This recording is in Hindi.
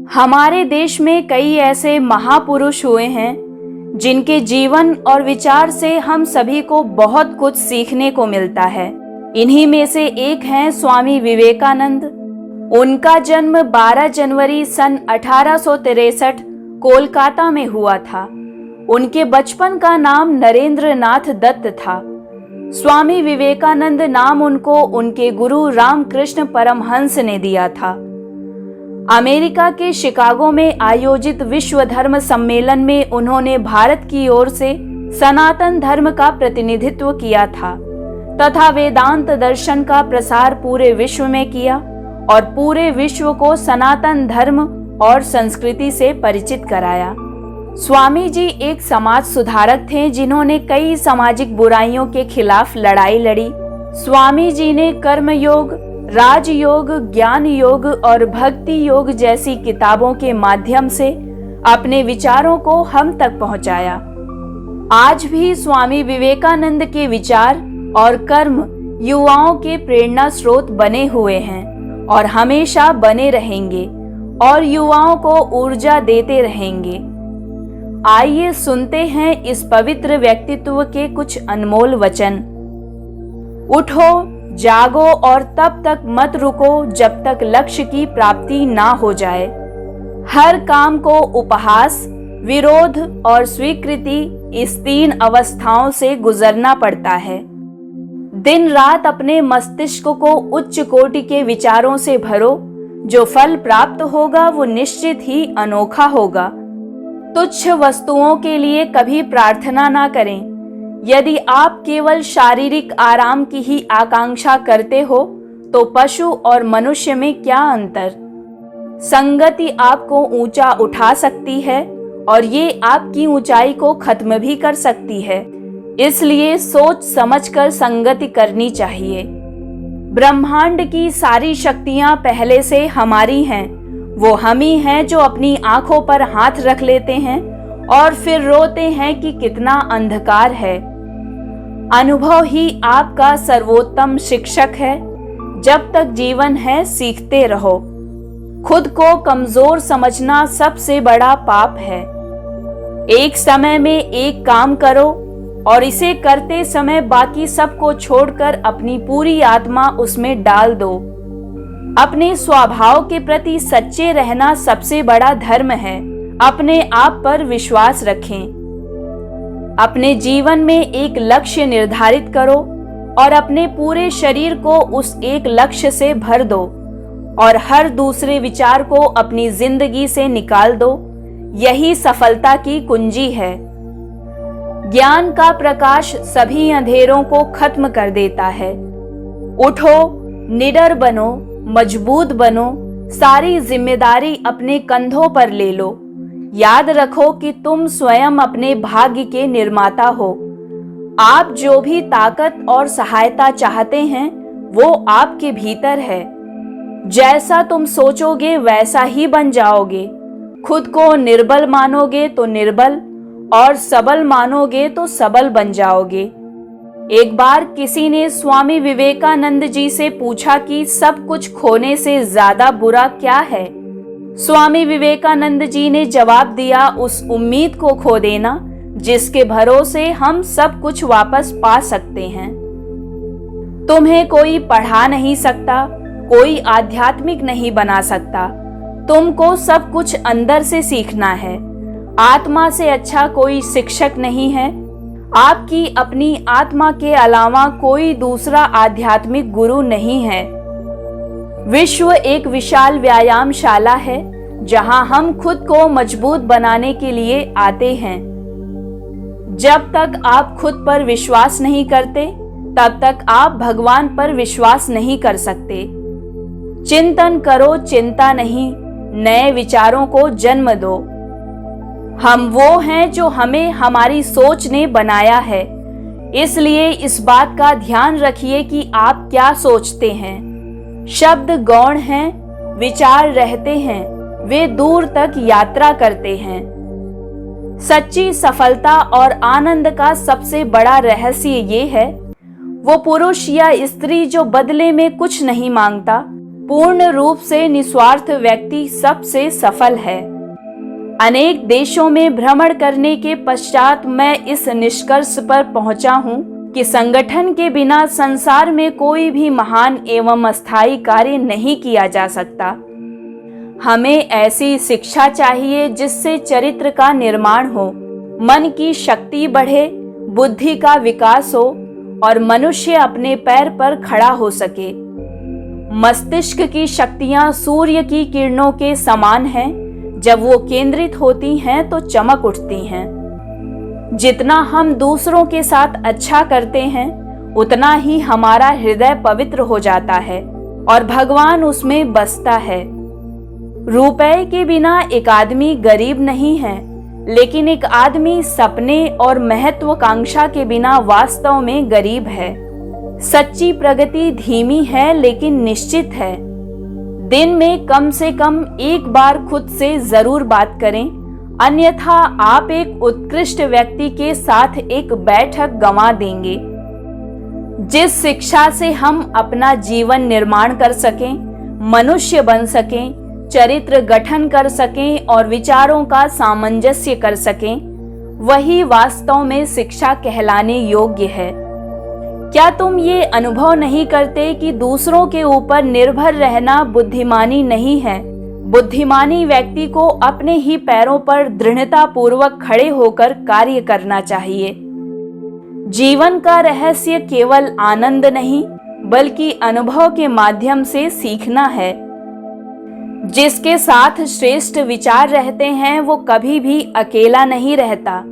हमारे देश में कई ऐसे महापुरुष हुए हैं जिनके जीवन और विचार से हम सभी को बहुत कुछ सीखने को मिलता है। इन्हीं में से एक हैं स्वामी विवेकानंद। उनका जन्म 12 जनवरी सन 1863 कोलकाता में हुआ था। उनके बचपन का नाम नरेंद्र नाथ दत्त था। स्वामी विवेकानंद नाम उनको उनके गुरु रामकृष्ण परमहंस ने दिया था। अमेरिका के शिकागो में आयोजित विश्व धर्म सम्मेलन में उन्होंने भारत की ओर से सनातन धर्म का प्रतिनिधित्व किया था तथा वेदांत दर्शन का प्रसार पूरे विश्व में किया और पूरे विश्व को सनातन धर्म और संस्कृति से परिचित कराया। स्वामी जी एक समाज सुधारक थे जिन्होंने कई सामाजिक बुराइयों के खिलाफ लड़ाई लड़ी। स्वामी जी ने कर्मयोग, राजयोग, ज्ञान योग और भक्ति योग जैसी किताबों के माध्यम से अपने विचारों को हम तक पहुंचाया। आज भी स्वामी विवेकानंद के विचार और कर्म युवाओं के प्रेरणा स्रोत बने हुए हैं और हमेशा बने रहेंगे और युवाओं को ऊर्जा देते रहेंगे। आइए सुनते हैं इस पवित्र व्यक्तित्व के कुछ अनमोल वचन। उठो, जागो और तब तक मत रुको जब तक लक्ष्य की प्राप्ति ना हो जाए। हर काम को उपहास, विरोध और स्वीकृति, इस 3 अवस्थाओं से गुजरना पड़ता है। दिन रात अपने मस्तिष्क को उच्च कोटि के विचारों से भरो। जो फल प्राप्त होगा वो निश्चित ही अनोखा होगा। तुच्छ वस्तुओं के लिए कभी प्रार्थना ना करें। यदि आप केवल शारीरिक आराम की ही आकांक्षा करते हो तो पशु और मनुष्य में क्या अंतर। संगति आपको ऊंचा उठा सकती है और ये आपकी ऊंचाई को खत्म भी कर सकती है। इसलिए सोच समझकर संगति करनी चाहिए। ब्रह्मांड की सारी शक्तियां पहले से हमारी हैं। वो हम ही हैं जो अपनी आंखों पर हाथ रख लेते हैं और फिर रोते हैं कि कितना अंधकार है। अनुभव ही आपका सर्वोत्तम शिक्षक है। जब तक जीवन है सीखते रहो। खुद को कमजोर समझना सबसे बड़ा पाप है। एक समय में एक काम करो और इसे करते समय बाकी सबको छोड़कर अपनी पूरी आत्मा उसमें डाल दो। अपने स्वभाव के प्रति सच्चे रहना सबसे बड़ा धर्म है। अपने आप पर विश्वास रखें। अपने जीवन में एक लक्ष्य निर्धारित करो और अपने पूरे शरीर को उस एक लक्ष्य से भर दो और हर दूसरे विचार को अपनी जिंदगी से निकाल दो। यही सफलता की कुंजी है। ज्ञान का प्रकाश सभी अंधेरों को खत्म कर देता है। उठो, निडर बनो, मजबूत बनो, सारी जिम्मेदारी अपने कंधों पर ले लो। याद रखो कि तुम स्वयं अपने भाग्य के निर्माता हो। आप जो भी ताकत और सहायता चाहते हैं वो आपके भीतर है। जैसा तुम सोचोगे वैसा ही बन जाओगे। खुद को निर्बल मानोगे तो निर्बल और सबल मानोगे तो सबल बन जाओगे। एक बार किसी ने स्वामी विवेकानंद जी से पूछा कि सब कुछ खोने से ज्यादा बुरा क्या है। स्वामी विवेकानंद जी ने जवाब दिया, उस उम्मीद को खो देना जिसके भरोसे हम सब कुछ वापस पा सकते हैं। तुम्हें कोई पढ़ा नहीं सकता, कोई आध्यात्मिक नहीं बना सकता। तुमको सब कुछ अंदर से सीखना है। आत्मा से अच्छा कोई शिक्षक नहीं है। आपकी अपनी आत्मा के अलावा कोई दूसरा आध्यात्मिक गुरु नहीं है। विश्व एक विशाल व्यायामशाला है जहां हम खुद को मजबूत बनाने के लिए आते हैं। जब तक आप खुद पर विश्वास नहीं करते तब तक आप भगवान पर विश्वास नहीं कर सकते। चिंतन करो, चिंता नहीं। नए विचारों को जन्म दो। हम वो हैं जो हमें हमारी सोच ने बनाया है। इसलिए इस बात का ध्यान रखिए कि आप क्या सोचते हैं। शब्द गौण हैं, विचार रहते हैं, वे दूर तक यात्रा करते हैं। सच्ची सफलता और आनंद का सबसे बड़ा रहस्य ये है, वो पुरुष या स्त्री जो बदले में कुछ नहीं मांगता पूर्ण रूप से निस्वार्थ व्यक्ति सबसे सफल है। अनेक देशों में भ्रमण करने के पश्चात मैं इस निष्कर्ष पर पहुंचा हूं कि संगठन के बिना संसार में कोई भी महान एवं अस्थायी कार्य नहीं किया जा सकता। हमें ऐसी शिक्षा चाहिए जिससे चरित्र का निर्माण हो, मन की शक्ति बढ़े, बुद्धि का विकास हो और मनुष्य अपने पैर पर खड़ा हो सके। मस्तिष्क की शक्तियां सूर्य की किरणों के समान हैं, जब वो केंद्रित होती हैं तो चमक उठती हैं। जितना हम दूसरों के साथ अच्छा करते हैं, उतना ही हमारा हृदय पवित्र हो जाता है और भगवान उसमें बसता है। रुपए के बिना एक आदमी गरीब नहीं है, लेकिन एक आदमी सपने और महत्वाकांक्षा के बिना वास्तव में गरीब है। सच्ची प्रगति धीमी है लेकिन निश्चित है। दिन में कम से कम एक बार खुद से जरूर बात करें, अन्यथा आप एक उत्कृष्ट व्यक्ति के साथ एक बैठक गंवा देंगे। जिस शिक्षा से हम अपना जीवन निर्माण कर सकें, मनुष्य बन सकें, चरित्र गठन कर सकें और विचारों का सामंजस्य कर सकें, वही वास्तव में शिक्षा कहलाने योग्य है। क्या तुम ये अनुभव नहीं करते कि दूसरों के ऊपर निर्भर रहना बुद्धिमानी नहीं है? बुद्धिमानी व्यक्ति को अपने ही पैरों पर दृढ़ता पूर्वक खड़े होकर कार्य करना चाहिए। जीवन का रहस्य केवल आनंद नहीं, बल्कि अनुभव के माध्यम से सीखना है। जिसके साथ श्रेष्ठ विचार रहते हैं वो कभी भी अकेला नहीं रहता।